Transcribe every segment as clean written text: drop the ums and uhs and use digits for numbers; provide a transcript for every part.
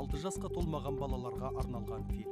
6 жасқа толмаған балаларға арналған фильм.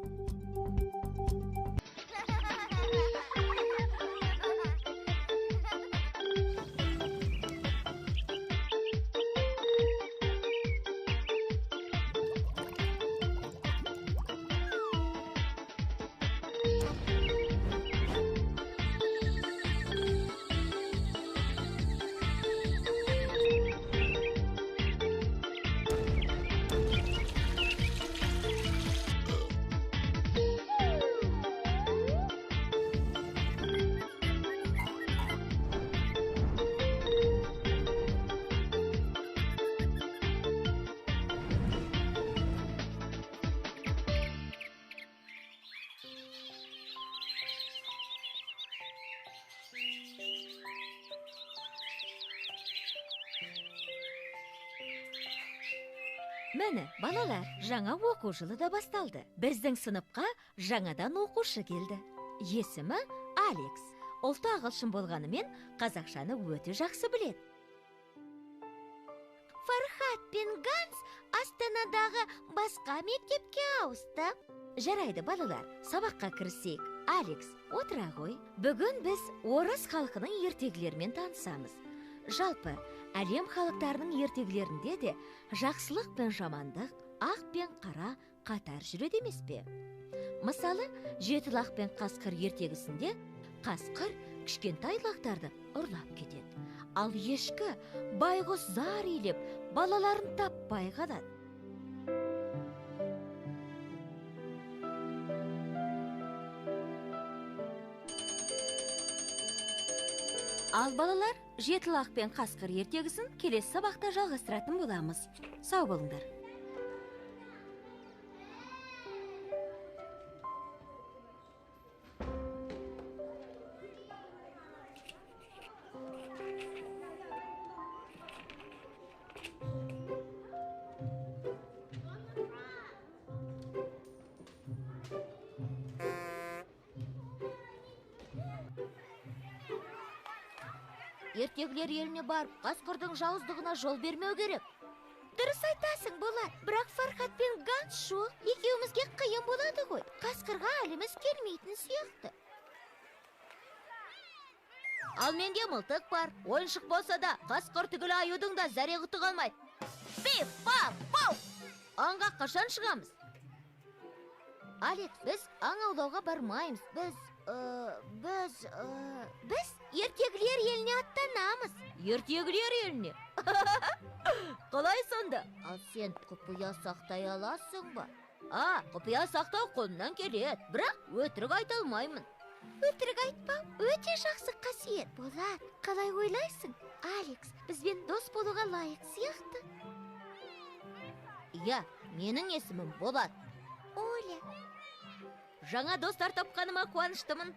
Мәне, балалар, жаңа оқу жылы да басталды. Біздің сыныпқа жаңадан оқушы келді. Есімі Алекс. Ұлты ағылшын болғанымен қазақшаны өте жақсы біледі. Фархат пен Ганс Астанадағы басқа мектепке ауысты. Жарайды, балалар, сабаққа кірісейік. Алекс, отыра ғой. Бүгін біз орыс халқының ертегілерімен танысамыз. Жалпы, әлем халықтарының ертегілерінде де жақсылық пен жамандық, ақ пен қара қатар жүреді емес пе? Мысалы, жеті лақ пен қасқыр ертегісінде қасқыр кішкентай лақтарды ұрлап кетеді. Ал ешкі байғұс зар илеп, балаларын таппай қалады. Ал балалар, жеті лақ пен қасқыр ертегісін келесі сабақта жалғастыратын боламыз. Сау болыңдар. Ертегілер еліне барып, қасқырдың жауыздығына жол бермеу керек. Дұрыс айтасың, Болат. Бірақ Фархат пен Ганс жоқ. Екеумізге қиын болады ғой. Қасқырға әліміз келмейтін сияқты. Ал менде мылтық бар. Ойыншық болса да, қасқыр түгілі аюдың да зәре құты қалмайды. Пип, пап, пау! Аңға қашан шығамыз? Алекс, біз аң аулауға бармаймыз. Біз ертегілер еліне аттанамыз. Ертегілер еліне? Қалай сонда? Ал сен құпия сақтай аласың ба? Құпия сақтау қолымнан келеді, бірақ өтірік айта алмаймын. Өтірік айтпау өте жақсы қасиет. Болат, қалай ойлайсың? Алекс, бізбен дос болуға лайық сияқты. Иә, менің есімім Болат. Оля. Жаңа достар тапқаныма қуаныштымын.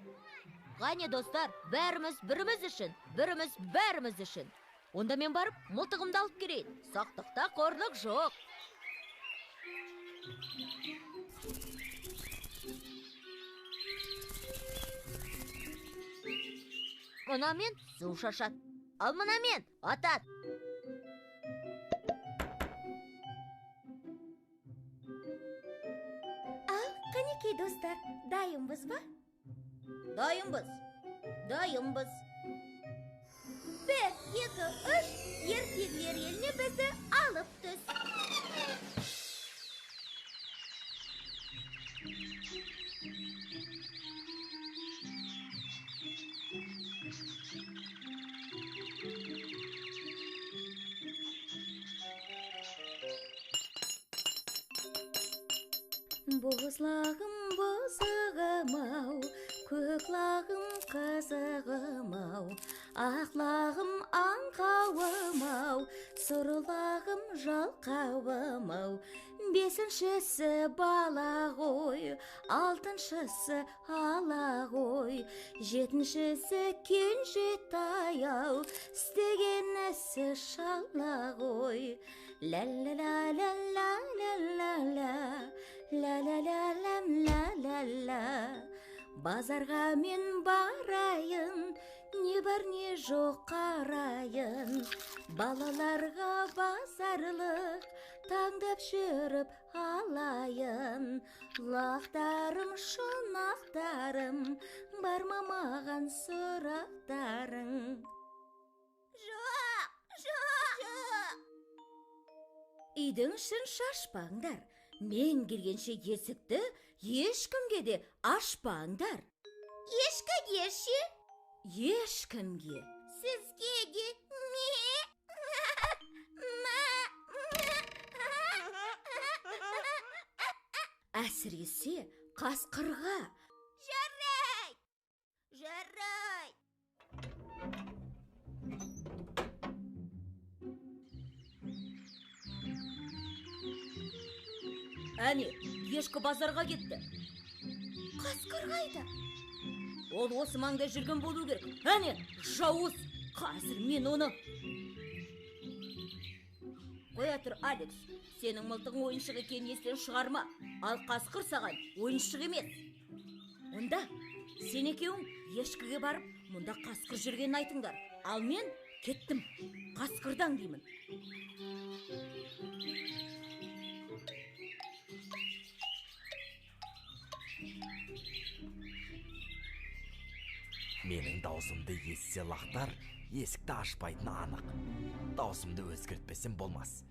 Ғане достар, бәріміз біріміз үшін, біріміз бәріміз үшін. Онда мен барып, мылтығымды алып келейін. Сақтықта қорлық жоқ. Мұнамен су шашат. Ал мұнамен атат. Қанекей достар, дайынбыз ба? Дайынбыз. 1, 2, 3, ертегілер еліне бізді алып түс. Бозлағым бозығым-ау, көклағым қызығым-ау, ақлағым аңқауым-ау, сұрылағым жалқауым-ау. Бесіншісі бала ғой, алтыншысы ала ғой, жетіншісі кенжетай-ау, істеген ісі шала ғой. Ла-ла-ла-ла-ла-ла-ла, ла-ла-ла-ла-ла-ла. Базарға мен барайын, не бар не жоқ қарайын. балаларға базарлық таңдап жүріп алайын. Лақтарым, шынақтарым, бар ма маған сұрақтарың? Жоқ. Үйдің ішін шашпаңдар. Мен келгенше есікті ешкімге де ашпаңдар. Ешкіге ше? Ешкімге. Сізге де әсіресе қасқырға. Жарай. Әне, ешкі базарға кетті. Қасқыр қайда? Ол осы маңда жүрген болу керек. Әне, жауыз. Қазір мен оны... Қоя тұр, Алекс. Сенің мылтығың ойыншық екенін естен шығарма. Ал қасқыр саған ойыншық емес. Онда сен екеуің ешкіге барып, мұнда қасқыр жүргенін айтыңдар. Ал мен кеттім. Қасқырдан деймін. Менің даусымды естісе лақтар, есікті ашпайтыны анық. Даусымды өзгертпесем болмас.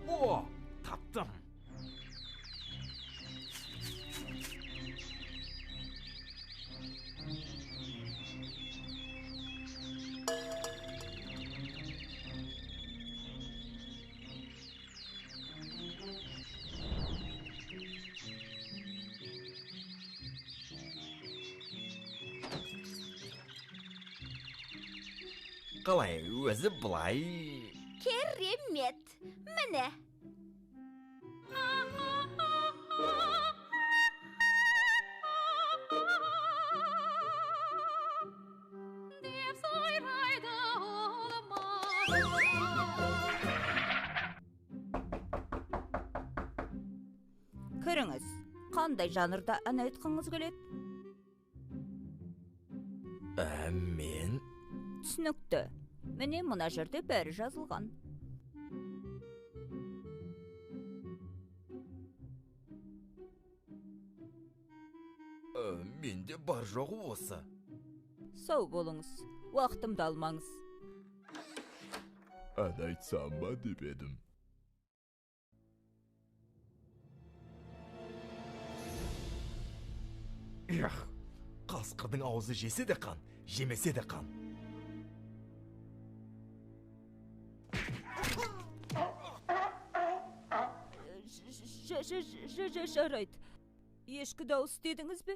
О, таптым. Қалай, өзі бұлай... Керемет. Міне. Көріңіз, қандай жанрда ән айтқыңыз келеді? Мен... Түсінікті. Міне мына жерде бәрі жазылған. Менде бар жоғы осы. Сау болыңыз, уақытымды алмаңыз. Ән айтсам ба деп едім. Қасқырдың аузы жесе де қан, жемесе де қан. Жарайды. Ешкі дауыс дедіңіз бе?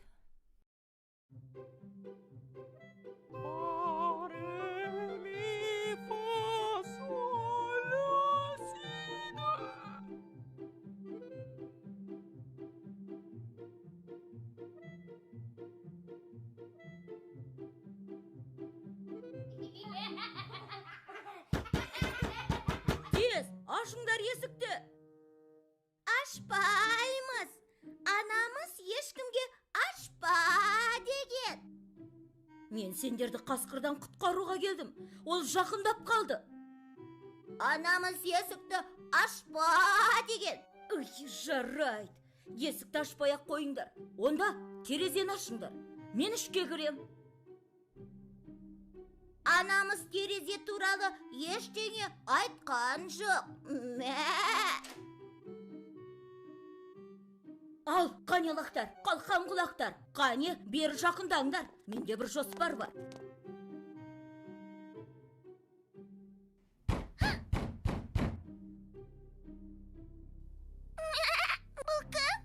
Тез, ашыңдар есікті. Ашпаймыз. Анамыз ешкімге ашпа деген. Мен сендерді қасқырдан құтқаруға келдім. Ол жақындап қалды. Анамыз есікті ашпа деген. Ой, жарайды. Есікті ашпай-ақ қойыңдар. Онда терезені ашыңдар. Мен ішке кірем. Анамыз терезе туралы ештеңе айтқан жоқ. Ал, қане лақтар, қалқан құлақтар. Қане, бері жақындаңдар. Менде бір жоспар бар. Бұл кім?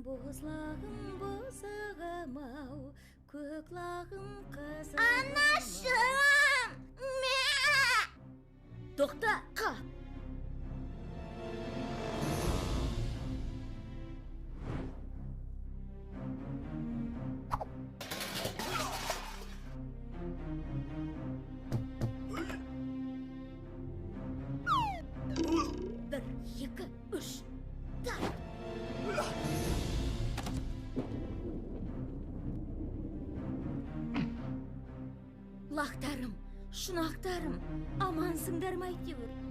Бозлағым бозағым-ау, көклағым қызым. Анашым! Тоқта, қап! Бір, екі, үш, тарт! Лақтар! шунақтарым, амансыңдар ма әйтеуір?